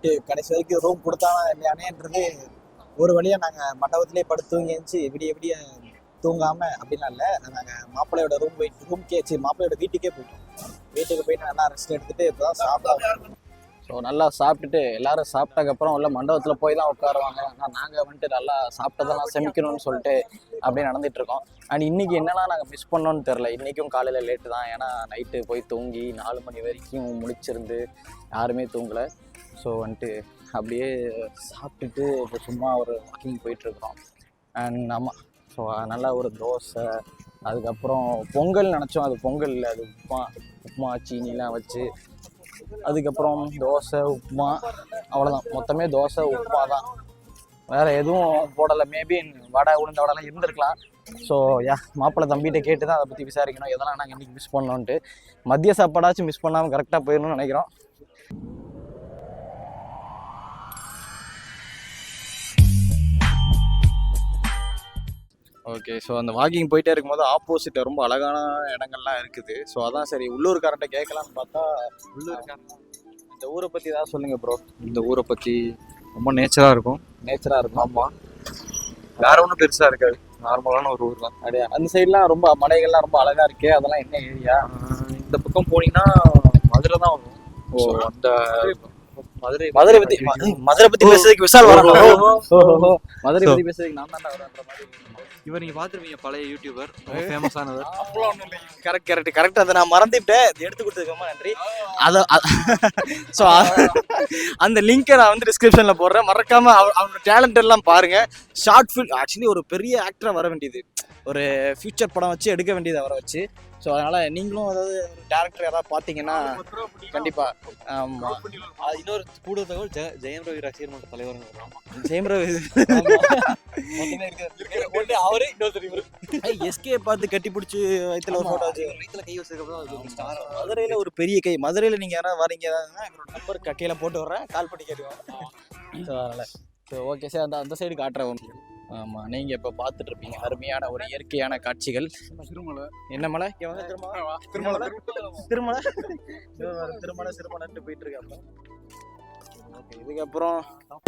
Night கடைசி வரைக்கும் room கொடுத்தானா இல்லையானேன்றது ஒரு வழியா நாங்க மண்டபத்திலே படுத்து தூங்கி எழுந்துச்சு விடிய தூங்காம அப்படிலாம் இல்லை. நாங்க மாப்பிள்ளையோட மாப்பிள்ளையோட வீட்டுக்கே போயிட்டோம். வீட்டுக்கு போயிட்டு நல்லா ரெஸ்ட் எடுத்துட்டு இப்பதான் சாப்பிட்டோம். ஸோ நல்லா சாப்பிட்டுட்டு எல்லாரும் சாப்பிட்டதுக்கப்புறம் உள்ள மண்டபத்தில் போய் தான் உட்காருவாங்க. ஆனால் நாங்கள் வந்துட்டு நல்லா சாப்பிட்டதெல்லாம் செமிக்கணும்னு சொல்லிட்டு அப்படியே நடந்துட்டு இருக்கோம். அண்ட் இன்னைக்கு என்னென்னா நாங்கள் மிஸ் பண்ணோன்னு தெரில. இன்றைக்கும் காலையில் லேட்டு தான். ஏன்னா நைட்டு போய் தூங்கி 4 மணி வரைக்கும் முழிச்சிருந்து யாருமே தூங்கலை. ஸோ வந்துட்டு அப்படியே சாப்பிட்டுட்டு இப்போ சும்மா ஒரு வாக்கிங் போயிட்டுருக்கோம். அண்ட் ஆமாம், ஸோ நல்லா ஒரு தோசை, அதுக்கப்புறம் பொங்கல் நினச்சோம், அது பொங்கல் இல்லை, அது உப்புமா சீனிலாம் வச்சு, அதுக்கப்புறம் தோசை உப்புமா, அவ்வளோதான். மொத்தமே தோசை உப்புமா தான், வேறு எதுவும் போடலை. மேபி வடை உளுந்த வடைலாம் இருந்திருக்கலாம். ஸோ மாப்பிள்ளை தம்பிகிட்ட கேட்டு தான் அதை பற்றி விசாரிக்கணும் எதெல்லாம் நாங்கள் இன்றைக்கி மிஸ் பண்ணோன்ட்டு. மதிய சாப்பாடாச்சும் மிஸ் பண்ணாமல் கரெக்டாக போயிடணும்னு நினைக்கிறோம். ஓகே, ஸோ அந்த வாக்கிங் போயிட்டே இருக்கும்போது ஆப்போசிட்டில் ரொம்ப அழகான இடங்கள்லாம் இருக்குது. ஸோ அதான் சரி உள்ளூர்காரன்ட்ட கேட்கலான்னு பார்த்தா, உள்ளூர்காரன் இந்த ஊரை பற்றி ஏதாவது சொல்லுங்கள் ப்ரோ. இந்த ஊரை பற்றி ரொம்ப நேச்சராக இருக்கும். ஆமாம், வேற ஒன்றும் பெருசாக இருக்காது, நார்மலான ஒரு ஊர் தான். அப்படியா? அந்த சைட்லாம் ரொம்ப மலைகள்லாம் ரொம்ப அழகாக இருக்கே, அதெல்லாம் என்ன ஏரியா? இந்த பக்கம் போனீங்கன்னா மதுரை தான் வரும். ஸோ அந்த மதுரை பற்றி பேசுறதுக்கு விஷால் வரணும். மதுரை பற்றி பேசுறதுக்கு நான் தான் வரன்ற மாதிரி. இவர் நீங்கள் பார்த்துருவீங்க, பழைய யூடியூபர், ஃபேமஸானவர். கரெக்ட் அதை நான் மறந்துவிட்டேன். எடுத்து கொடுத்ததுக்கு ரொம்ப நன்றி. ஸோ அந்த லிங்கை நான் வந்து டிஸ்கிரிப்ஷனில் போடுறேன். மறக்காமல் அவனோட டேலண்ட் எல்லாம் பாருங்கள். ஷார்ட் ஃபில்ம் ஆக்சுவலி ஒரு பெரிய ஆக்டராக வர வேண்டியது, ஒரு ஃபியூச்சர் படம் வச்சு எடுக்க வேண்டியது அவரை வச்சு. ஸோ அதனால் நீங்களும் அதாவது ஒரு டேரக்டர் யாராவது பார்த்தீங்கன்னா கண்டிப்பாக. ஆமாம், இன்னொரு கூடுதல் தகவல், ஜெயம் ரவி ரசிகர் மன்ற தலைவர். ஜெயம் ரவி அவரு எஸ்கே பார்த்து கட்டி பிடிச்சி வயிற்றுல ஒரு ஃபோட்டோ வச்சு வயிற்றுல கை வச்சதுக்கப்புறம் மதுரையில் ஒரு பெரிய கை. மதுரையில் நீங்கள் யாராவது வரீங்க என்னோட நம்பர் கையில் போட்டு வர்றேன், கால் பண்ணி கேட்டுக்கோங்க. ஸோ அதனால் ஸோ ஓகே சார், அந்த சைடு காட்டுறேன். ஆமாம், நீங்கள் இப்போ பார்த்துட்டு இருப்பீங்க அருமையான ஒரு இயற்கையான காட்சிகள். என்ன மலை? திருமலை போயிட்டு இருக்காங்க. ஓகே, இதுக்கப்புறம்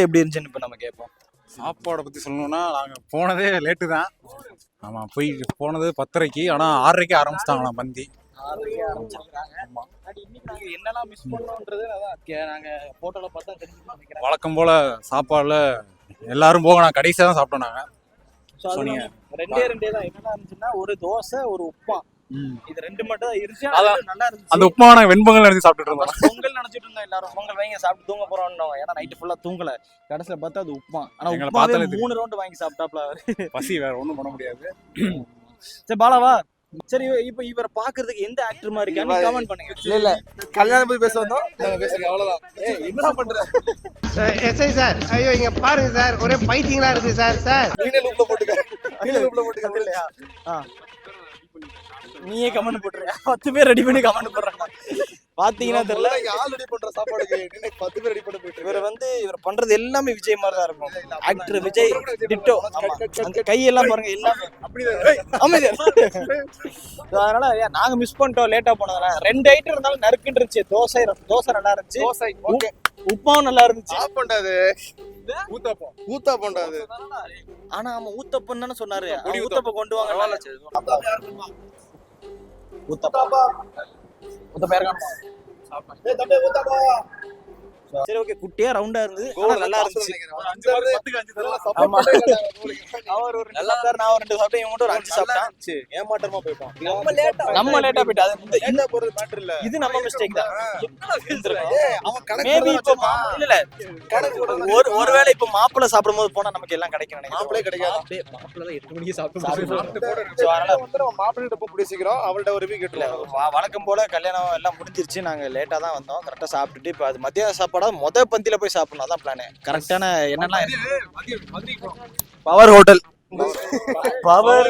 எப்படி இருந்துச்சுன்னு இப்போ நம்ம கேட்போம். சாப்பாடை பற்றி சொல்லணும்னா, நாங்கள் போனதே லேட்டு தான். ஆமாம், போனது 10:30க்கு, ஆனால் 6:30க்கு ஆரம்பிச்சிட்டாங்களாம் பந்தி. 6:30க்கு ஆரம்பிச்சிருக்காங்க. இன்னைக்கு நாங்கள் என்னெல்லாம் மிஸ் பண்ணோன்றது நாங்கள் ஃபோட்டோவில் பார்த்தா தெரிஞ்சுக்கணும். வழக்கம் போல் சாப்பாடில் எல்லாரும் போக நான் கடைசியாக தான் சாப்பிட்டோம் நாங்கள். சொன்னீங்க ரெண்டே தான். என்னென்ன இருந்துச்சுன்னா, ஒரு தோசை ஒரு உப்புமா, இது 2 மட்டும் தான் இருந்துச்சு. நல்லா இருந்துச்சு. அந்த உப்புமா நாங்கள் வெண்பொங்கல் நினைச்சு சாப்பிட்டுட்டு இருந்தோம். பொங்கல் நினைச்சிட்டு இருந்தோம் எல்லாரும். பொங்கல் வாங்கி சாப்பிட்டு தூங்க போறோம். ஏன்னா நைட்டு ஃபுல்லா தூங்கல. கடைசியில் பார்த்தா அது உப்புமா. ஆனா உப்புமாவே 3 ரவுண்டு வாங்கி சாப்பிட்டாப்ல. பசி வேற ஒன்றும் பண்ண முடியாது. சரி பாலாவா, சரி இப்போ இவரை பாக்குறதுக்கு எந்த ஆக்டர் மாதிரி இருக்கான்னு கமெண்ட் பண்ணுங்க. இல்ல கல்யாணம் போய் பேச வந்தோம், நாங்க பேசுறோம், அவ்வளவுதான். என்ன பண்ற எஸ்ஐ சார்? ஐயோ இங்க பாருங்க சார், ஒரே பைத்தியங்களா இருக்கு சார். நீனே லூப்ல போட்டுக்க இல்லையா? நீயே கமெண்ட் போட்டுருக்க. 10 பேர் ரெடி பண்ணி கமெண்ட் போடுறாங்க. பாத்தீங்கன்னா தெரியல, ஆல்ரெடி பண்ற சாப்பாடுக்கு நீனே 10 பேர் ரெடி பண்ணி போயிட்டு. இவர் பண்றது எல்லாமே விஜய் மாதிரி தான் இருக்கும். Actor Vijay ditto. அந்த கையெல்லாம் பாருங்க, எல்லாமே அப்படிதான். அதனால நாங்க மிஸ் பண்ணிட்டோம் லேட்டா போனதுனால. 2 ஐட்டம் இருந்தாலும் நறுக்குன்னு இருந்துச்சு. தோசை நல்லா இருந்துச்சு. ஓகே, உப்பாவும் நல்லா இருந்துச்சு. ஆப்பண்டாது ஊத்தாப்பண்டாது. ஆனா ஆமா, ஊத்தப்பம் தானே சொன்னாரு. ஊத்தப்பம் கொண்டு வாங்க. சரி ஓகே, குட்டியா ரவுண்டா இருந்தது, நல்லா இருந்துச்சு. அவர் ஒரு நல்லா சார், நான் ஒரு 2 சாப்பிட்டேன், இவங்க மட்டும் ஒரு 5 சாப்பிட்டான். ஏமாற்றமா போயிட்டோம். நம்ம லேட்டா போயிட்டோம். அது என்ன போறது மேட்டர் இல்ல, இது நம்ம மிஸ்டேக் தான். அவன் கணக்கு மேபி இப்போ இல்ல ஒருவேளை இப்போ மாப்பிள்ளை சாப்பிடும்போது போனா நமக்கு எல்லாம் கிடைக்கும். மாப்பிள்ளை கிடைக்காது. மாப்பிள்ளை 8 மணிக்கு சாப்பிட்டு மாப்பிள்ளை போய் பேசிக்கிறோம். அவள்கிட்ட ஒரு கேட்டல. வழக்கம் போல கல்யாணம் எல்லாம் முடிஞ்சிருச்சு. நாங்க லேட்டா தான் வந்தோம். கரெக்டா சாப்பிட்டுட்டு இப்போ அது மத்தியான சாப்பாடு மொத பந்தியில போய் சாப்பிடணும். அதான் பிளானு. கரெக்டான என்னெல்லாம் பவர் ஹோட்டல் பவர்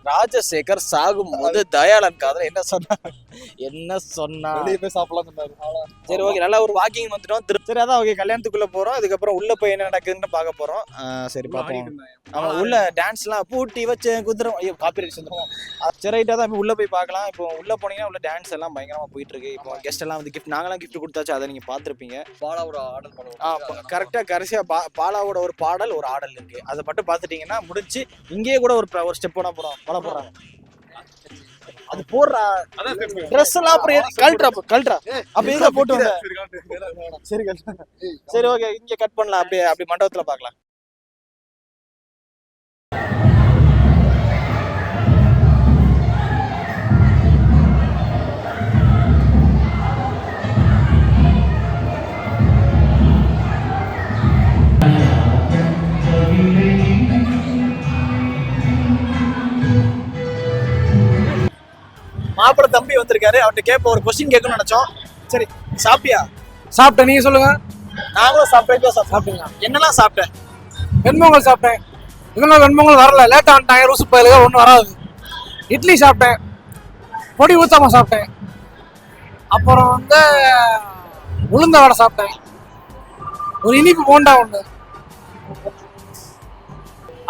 ராஜசேகர் சாகும் போது தயாளன் காதல என்ன சொன்னா வெளியே போய் சாப்பிடலாம் சொன்னாரு. சரி ஓகே நல்லா ஒரு வாக்கிங் வந்துட்டோம் சரி அதான் ஓகே கல்யாணத்துக்குள்ள போறோம் இதுக்கப்புறம் உள்ள போய் என்ன நடக்குதுன்னு பார்க்க போறோம் சரி பார்ப்போம் ஆமா உள்ள டான்ஸ்லாம் பூட்டி வச்சு குதிரம் ஐயோ காப்பிரைட் வந்துடும் சரி ரைட்டாக தான் உள்ள போய் பார்க்கலாம் இப்போ உள்ள போனீங்கன்னா உள்ள டான்ஸ் எல்லாம் பயங்கரமா போயிட்டு இருக்கு இப்போ கெஸ்ட் எல்லாம் வந்து கிஃப்ட் நாங்களாம் கிஃப்ட் கொடுத்தாச்சு அதை நீங்க பார்த்துருப்பீங்க பாலாவோட ஆர்டர் பண்ணுவோம் கரெக்டா கடைசியா பாலாவோட ஒரு பாடல் ஒரு ஆடல் இருக்கு அதை மட்டும் பார்த்துட்டீங்கன்னா முடிச்சு இங்கேயே கூட ஒரு ஸ்டெப் போட போறாங்க அது போடுறா ட்ரெஸ் எல்லாம் அப்புறம் கல்ட்ரா அப்ப எங்க போட்டு வந்த சரி சரி ஓகே இங்க கட் பண்ணலாம் அப்படி மண்டபத்துல பார்க்கலாம் மாப்பிள்ள தம்பி வந்திருக்காரு அவர்கிட்ட கேட்ப ஒரு கொஸ்டின் கேட்கணும்னு நினைச்சோம் சரி சாப்பிட்டியா சாப்பிட்டேன். நீங்க சொல்லுங்க. நாங்களும் சாப்பிட்டீங்களா என்னெல்லாம் சாப்பிட்டேன் வெண்பொங்கல் சாப்பிட்டேன். இன்னும் வெண்பொங்கல் வரல, லேட்டா வந்துட்டாங்க. ரூசு பயலுக ஒன்றும் வராது. இட்லி சாப்பிட்டேன், பொடி ஊத்தாம சாப்பிட்டேன். அப்புறம் வந்து உளுந்த வடை சாப்பிட்டேன், ஒரு இனிப்பு போண்டா ஒன்று,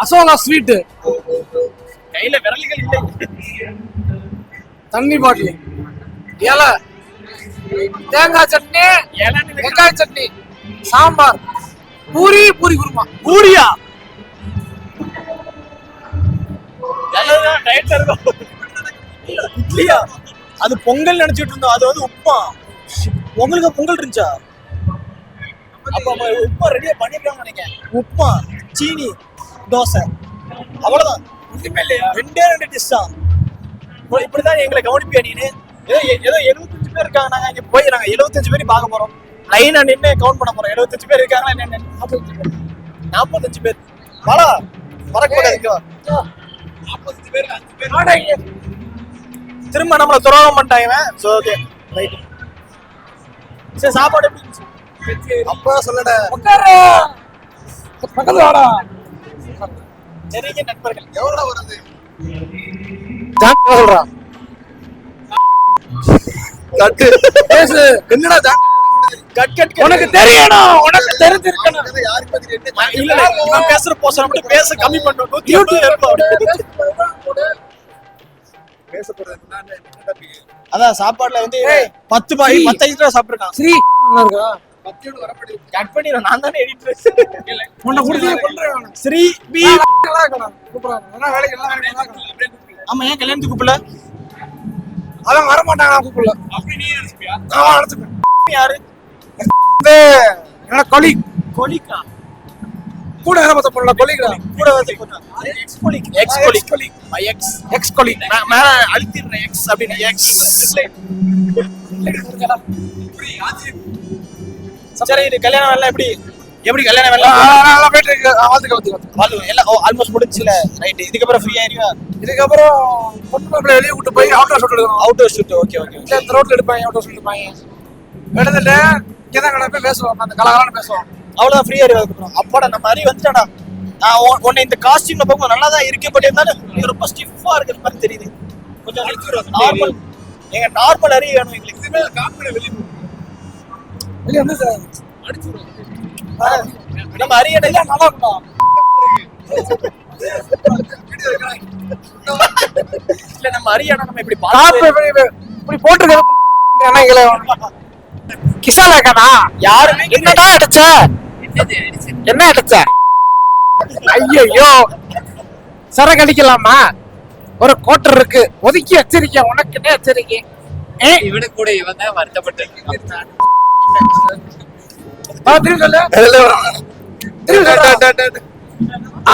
அசோகா ஸ்வீட்டு, கையில விரல்கள் இல்லை, தண்ணி பாட்டில், இலை, தேங்காய் சட்னி, வெங்காய சட்னி, சாம்பார், பூரி குருமா. பூரியா இட்லியா அது பொங்கல் நினைச்சிட்டு இருந்தோம் அது வந்து உப்புமா உங்களுக்கு பொங்கல் இருந்துச்சா உப்புமா ரெடியா பண்ணிருக்காங்க நினைக்கிறேன் உப்புமா சீனி தோசை அவ்வளவுதான் ரெண்டு டிஷ் தான் இப்படிதான் எங்களை கவனிப்பியா நீனு ஏதோ 75 பேர் இருக்காங்க நாங்க இங்க போய் நாங்க 75 பேரையும் பார்க்க போறோம் லைனா நின்று கவுண்ட் பண்ண போறோம் 75 பேர் இருக்காங்களா என்ன 45 பேர் வாடா வரக்கூடாது 45 பேர் 5 பேர் திரும்ப நம்மள துரோகம் பண்ணிட்டாங்க சோ ஓகே ரைட் சரி சாப்பாடு எப்படி அப்பா சொல்லட உட்காரு பக்கத்துல வாடா. நெருங்கிய நண்பர்கள் எவ்வளவு வருது சொல்றா கட்டு பேசு. என்னடா கட் உனக்கு தெரியணும், உனக்கு தெரிஞ்சிருக்கணும். இல்ல நான் பேசுற போச மட்டும் பேச கம்மி பண்ணனும் அதான் சாப்பாடுல வந்து 10 பாய் 15 ரூபா சாப்பிட்டுருக்கான் ஸ்ரீ இருக்கா கட் பண்ணிடுறோம் நான் தானே எடிட்டர் உன்னை குடிச்சு பண்றேன். ஸ்ரீ பி நல்லா இருக்கணும், சூப்பரா இருக்கும். என்ன வேலைக்கு எல்லாம் வேலைக்கு நல்லா இருக்கணும். ஆமா ஏன் கல்யாணத்துக்கு கூப்பிடல அதான் வர மாட்டாங்க, நான் கூப்பிடல. அப்படி நீ நினைச்சியா நான் நினைச்சுப்பேன். யாரு என்னோட கொலீக், கொலிக்கா கூட வேலை பார்த்த பொண்ணு கொலீக்டா. கூட வந்து எக்ஸ் கொலிக் மை எக்ஸ் கொலிக் மேல அழுத்திடுறேன் எக்ஸ் அப்படின்னு எக்ஸ் சரி இது கல்யாணம் எல்லாம் எப்படி கல்யாணம் எல்லாம் நல்லா போயிட்டு இருக்கு. வாழ்த்துக்க எல்லாம் ஆல்மோஸ்ட் முடிச்சுல ரைட் இதுக்கப்புறம் ஃப்ரீ ஆயிருவா இதுக்கப்புறம் பொண்ணு மாப்பிள்ளை வெளியே கூட்டு போய் அவுட்டர் ஷூட் எடுக்கணும். அவுட்டோர் ஷூட் ஓகே இந்த ரோட்ல எடுப்பாங்க, அவுட்டர் ஷூட் எடுப்பாங்க. எடுத்துட்டு இங்கதான் கடை போய் பேசுவோம், அந்த கலகலான்னு பேசுவோம். அவ்வளவுதான் ஃப்ரீ ஆயிருவா அதுக்கப்புறம் அப்பாடா நம்ம மாதிரி வந்துட்டாடா நான் உன்னை இந்த காஸ்டியூம்ல பார்க்கும் நல்லா தான் இருக்கு பட் இருந்தாலும் நீ ரொம்ப ஸ்டிஃபா இருக்கிற மாதிரி தெரியுது கொஞ்சம் நார்மல் எங்க நார்மல் அறிய வேணும் எங்களுக்கு இதுமே காமெடி வெளியே வந்து சார் நம்ம அரியணை எல்லாம் நல்லா இருக்கும் இல்ல நம்ம அரியணை நம்ம இப்படி இப்படி போட்டுருக்க கிசாலா இருக்கானா யாருமே என்னடா அடிச்ச என்ன அடிச்ச ஐயோ சரக்கு அடிக்கலாமா ஒரு கோட்டர் இருக்கு ஒதுக்கி வச்சிருக்க உனக்கு என்ன எச்சரிக்கை இவனு கூட இவன் தான் வருத்தப்பட்டு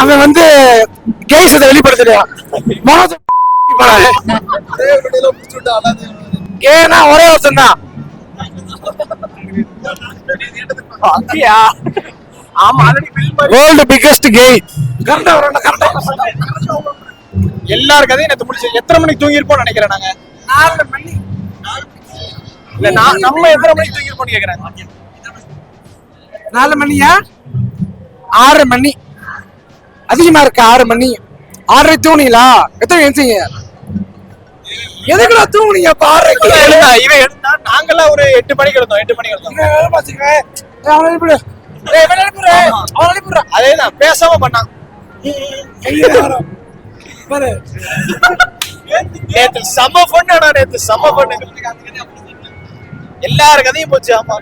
அவன் வந்து கேசத்தை வெளிப்படுத்திடுவான் ஏன்னா ஒரே ஒருத்தன் தான் அப்படியா ஆமா வேர்ல்ட் பிகெஸ்ட் கே கரெக்டா எல்லார் கதையும் நேத்து முடிச்சு எத்தனை மணிக்கு தூங்கி இருப்போம்னு நினைக்கிறேன் நாங்க 4 மணி இல்ல நம்ம எத்தனை மணிக்கு தூங்கி இருப்போம்னு கேக்குறேன் 4 மணியா 6 மணி அதிகமா இருக்கு 6 மணி 6:30 தூங்குனீங்களா? எத்தனை எழுந்தீங்க? எதுக்குடா தூங்குனீங்க அப்ப 6:30க்கு? இவன் எழுந்தா நாங்கெல்லாம் ஒரு 8 மணிக்கு எழுந்தோம். 8 மணிக்கு எழுந்தோம். வேலை பார்த்துங்க. அவனை அனுப்பிடு. இவனை அனுப்பிடுறா. அவனை அனுப்பிடுறா. அதேதான் பேசாம பண்ணான். பாரு. நேத்து செம்ம பொண்ணு, நேத்து செம்ம பொண்ணு. எல்லாரும் கதையும் போச்சு. ஆமா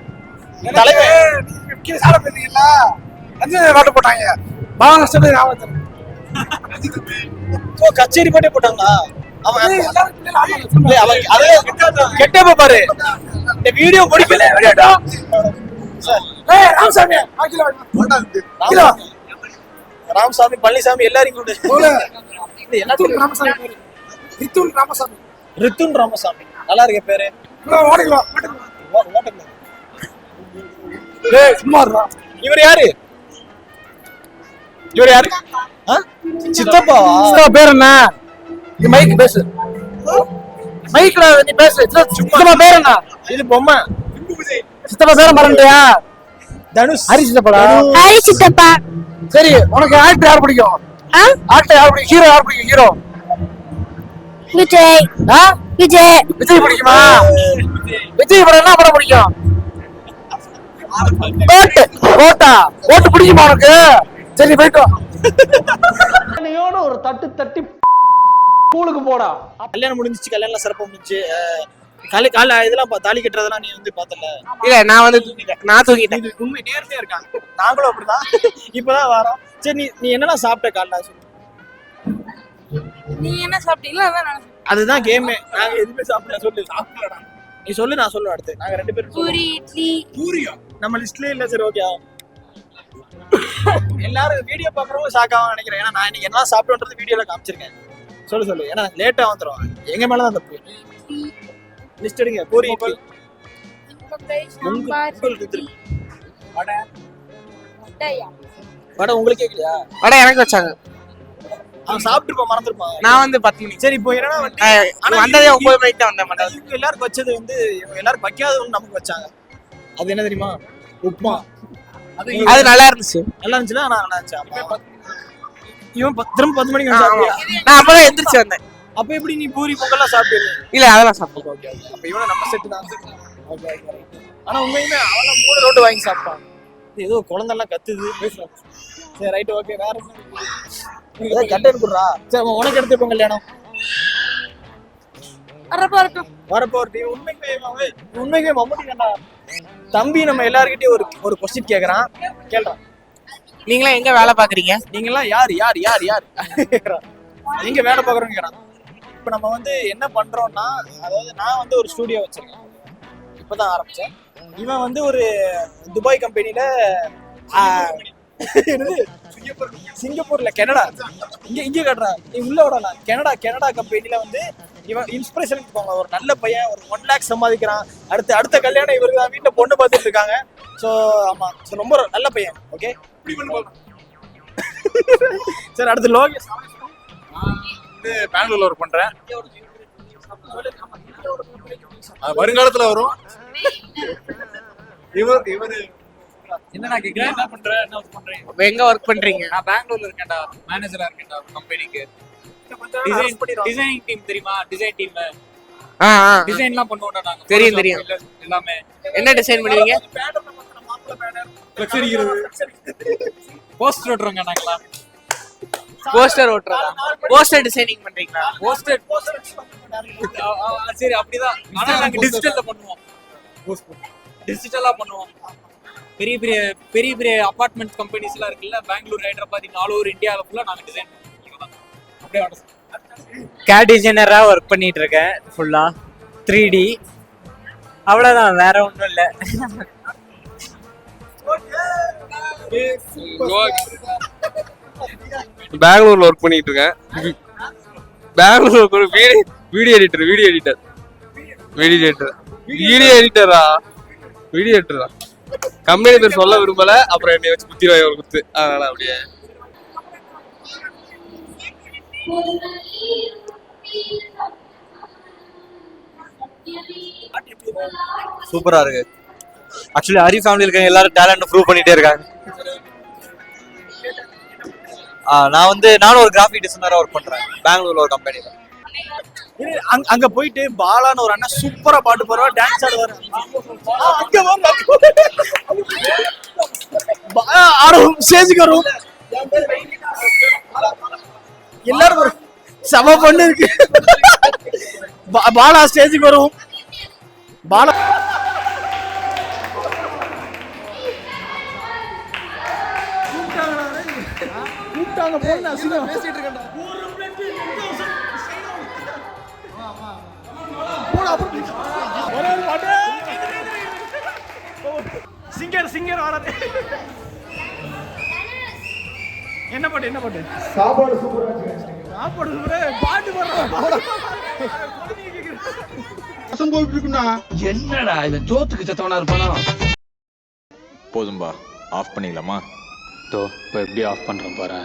தலைவன் கீழே சாட போயிருந்தீங்களா? பாட்டு போட்டாங்க. பாவம் கஷ்டப்பட்டு ஞாபகம். கச்சேரி பாட்டே போட்டாங்களா? அவன் எல்லாரும் அவன் அதே கெட்டப்ப பாரு. இந்த வீடியோ முடிக்கல. ராமசாமி ராமசாமி, பழனிசாமி எல்லாரையும் கொண்டு எல்லாத்துக்கும் ராமசாமி ரித்துன் ராமசாமி. ரித்துன் ராமசாமி நல்லா இருக்க பேரு. ஓடிக்கலாம். சும்மா இருக்கா? இவர் யாரு? இவர் யாரு? சித்தப்பாவா? சித்தப்பா பேர் என்ன? நீ மைக் பேசு. மைக்ல நீ பேசு. சித்தப்பா பேர் என்ன? இது பொம்மை. சித்தப்பா பேரை மறந்துட்டியா? தனுஷ். ஹரி சித்தப்பாடா. ஹாய் சித்தப்பா. சரி, உனக்கு ஆக்டர் யார் பிடிக்கும்? ஆக்டர் யார் பிடிக்கும்? ஹீரோ யார் பிடிக்கும்? ஹீரோ விஜய். விஜய். விஜய் பிடிக்குமா? விஜய் படம் என்ன படம் பிடிக்கும்? ஓட்டு. ஓட்டா? ஓட்டு பிடிக்குமா உனக்கு? சரி போயிட்டு ஒரு தட்டு தட்டி ஸ்கூலுக்கு போடா. கல்யாணம் முடிஞ்சிச்சு. கல்யாணம் சிறப்பா முடிஞ்சு. கால இதெல்லாம் தாலி கட்டுறதெல்லாம் நீ வந்து பார்த்தல? இல்ல, நான் வந்து நான் தூங்கிட்டேன். இது உண்மை நேர்மையா இருக்காங்க. நாங்களும் அப்படிதான். இப்பதான் வரோம். சரி, நீ என்னெல்லாம் சாப்பிட்ட காலைல சொல்லு. நீ என்ன சாப்பிட்டீங்களோ அதான். அதுதான் கேமே. நாங்க எதுவுமே சாப்பிடல. சொல்லு. சாப்பிடலடா நீ சொல்லு, நான் சொல்லுவேன். அடுத்து நாங்க 2 பேரும் பூரி இட்லி. பூரியா? நம்ம லிஸ்ட்லயே இல்ல. சரி ஓகே. எல்லாரும் வீடியோ பாக்குறவங்க ஷாக்காக நினைக்கிறேன். ஏன்னா நான் இன்னைக்கு என்ன சாப்பிட்டோன்றது வீடியோல காமிச்சிருக்கேன். சொல்லு. ஏன்னா லேட்டா வந்துரும். எங்க மேலதான் தப்பு. லிஸ்ட் எடுங்க. பூரி, இட்லி, சாம்பார், வடை. உங்களுக்கு கேட்கலையா? வடை எனக்கு வச்சாங்க. அவன் சாப்பிட்டுருப்பான், மறந்துருப்பான். நான் வந்து 10 மணி. சரி, இப்போ என்னன்னா வந்து வந்ததே 9 மணிக்கு தான் வந்தேன். இவங்க எல்லாருக்கும் வச்சது வந்து இவங்க எல்லாரும் வைக்காத ஒண்ணு நமக்கு வச்சாங்க. அது என்ன தெரியுமா? உப்மா. அது நல்லா இருந்துச்சு. நல்லா இருந்துச்சுல? ஆனா நல்லா இருந்துச்சு. இவன் திரும்ப 10 மணிக்கு வந்து சாப்பிட்டியா? நான் அப்பதான் எந்திரிச்சு வந்தேன். அப்ப எப்படி நீ பூரி பொங்கல்லாம் சாப்பிட்டு? இல்ல, அதெல்லாம் சாப்பிட்டேன். ஓகே. அப்ப இவன நம்ம செட் தான். ஓகே. ஆனா உண்மையுமே அவன 3 ரோட்டு வாங்கி சாப்பிட்டான். ஏதோ குழந்தைலாம் கத்துது பேசுறான். சரி ரைட் ஓகே. வேற ஏதோ கண்டென்ட் குடுறா. சரி, உனக்கு எடுத்து இப்போ கல்யாணம் வரப்போ உண்மைக்குமே மம்முட்டி கண்டா தம்பி. நம்ம எல்லார்கிட்டயும் ஒரு கொஸ்டின் கேக்குறான். கேள்றான். நீங்களா எங்க வேலை பாக்குறீங்க? நீங்கெல்லாம் யார் யார் யார் யார் எங்க வேலை பாக்குறோம்னு கேக்குறான். இப்ப நம்ம வந்து என்ன பண்றோம்னா, அதாவது நான் வந்து ஒரு ஸ்டூடியோ வச்சிருக்கேன். இப்பதான் ஆரம்பிச்சேன். இவன் வந்து ஒரு துபாய் கம்பெனில சிங்கப்பூர்ல கனடா இங்க கட்டுறான். நீ உள்ள விடலாம். கனடா கம்பெனில வந்து இவன் இன்ஸ்பிரேஷன் இருப்பாங்க. ஒரு நல்ல பையன், ஒரு 1 lakh சம்பாதிக்கிறான். அடுத்த கல்யாணம் இவருக்கு தான். வீட்டுல பொண்ணு பார்த்துட்டு இருக்காங்க. ஸோ ஆமா, ரொம்ப நல்ல பையன். ஓகே. சரி, அடுத்து லோகேஷ். வந்து பெங்களூர்ல ஒர்க் பண்றேன். வருங்காலத்துல வரும். இவரு என்ன கேக்குறேன்? என்ன பண்றேன்? எங்க ஒர்க் பண்றீங்க? நான் பெங்களூர்ல இருக்கேன்டா. மேனேஜரா இருக்கேன்டா கம்பெனிக்கு. டிசைனிங் டீம் தெரியுமா? Design team. டிசைன்லாம் பண்ணுவோம்டா நாங்க. தெரியும். எல்லாமே. என்ன டிசைன் பண்ணுவீங்க? ஃப்ளெக்ஸ் அடிக்கிறது, போஸ்டர் ஓட்டுறோங்க நாங்களா. போஸ்டர் ஓட்டுறதா? போஸ்டர் டிசைனிங் பண்றீங்களா? போஸ்டர் சரி அப்படிதான். ஆனா நாங்க டிஜிட்டல்ல பண்ணுவோம். டிஜிட்டலா பண்ணுவோம். பெரிய பெரிய அபார்ட்மெண்ட் கம்பெனிஸ் எல்லாம் இருக்குல்ல, பெங்களூர், ஹைதராபாத், ஆல் ஓவர் இந்தியாவில் ஃபுல்லா நாங்க டிசைன் பண்ணுவோம். அப்படியே கேட் டிசைனரா ஒர்க் பண்ணிட்டு இருக்கேன். ஃபுல்லா 3D. அவ்வளவுதான், வேற ஒன்றும் இல்லை. பெங்களூர்ல ஒர்க் பண்ணிட்டு இருக்கேன். பெங்களூர்ல ஒரு வீடியோ எடிட்டரா கம்பெனி பேர் சொல்ல விரும்பல. அப்புறம் என்னை வச்சு குத்திடுவாங்க ஒரு குத்து. அதனால அப்படியே சூப்பரா இருக்கு. ஆக்சுவலி ஹரி ஃபேமிலி இருக்க எல்லாரும் டேலண்ட் ப்ரூவ் பண்ணிட்டே இருக்காங்க. நானும் ஒரு கிராஃபிக் டிசைனரா ஒர்க் பண்றேன் பெங்களூர்ல ஒரு கம்பெனில. அங்க போயிட்டு பாலான்னு ஒரு அண்ணன் சூப்பரா பாட்டு போடுவார், டான்ஸ் ஆடுவார். ஆடும் ஸ்டேஜுக்கு வரும். எல்லாரும் ஒரு செம பண்ணு இருக்கு. பாலா ஸ்டேஜுக்கு வரும். பாலா கூப்பிட்டாங்க போன அசிங்கம் பேசிட்டு இருக்கேன்டா. சிங்கர் வராது. என்ன பாட்டு சாப்பாடு சூப்பரா பாட்டு என்னடா இவன் ஜோத்துக்கு சத்தவனா இருப்பானா? போதும்பா, ஆஃப் பண்ணிக்கலாமா? இப்போ எப்படி ஆஃப் பண்றோம் பாரு.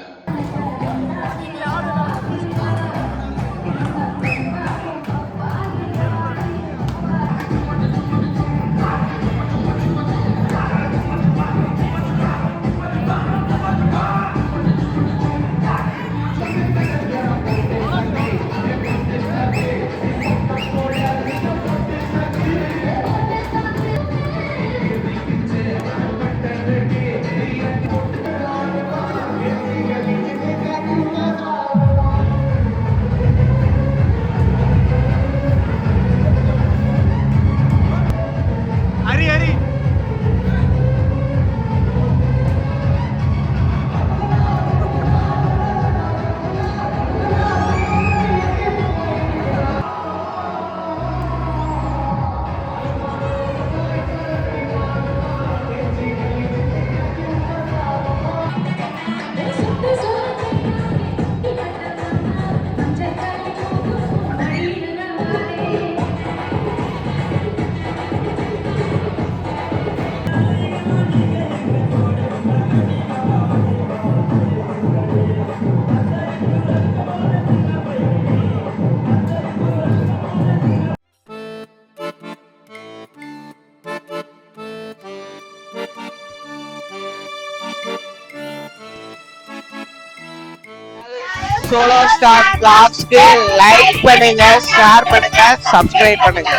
சோலோ ஸ்டார் vlogsக்கு லைக் பண்ணுங்க, ஷேர் பண்ணுங்க, சப்ஸ்கிரைப் பண்ணுங்க.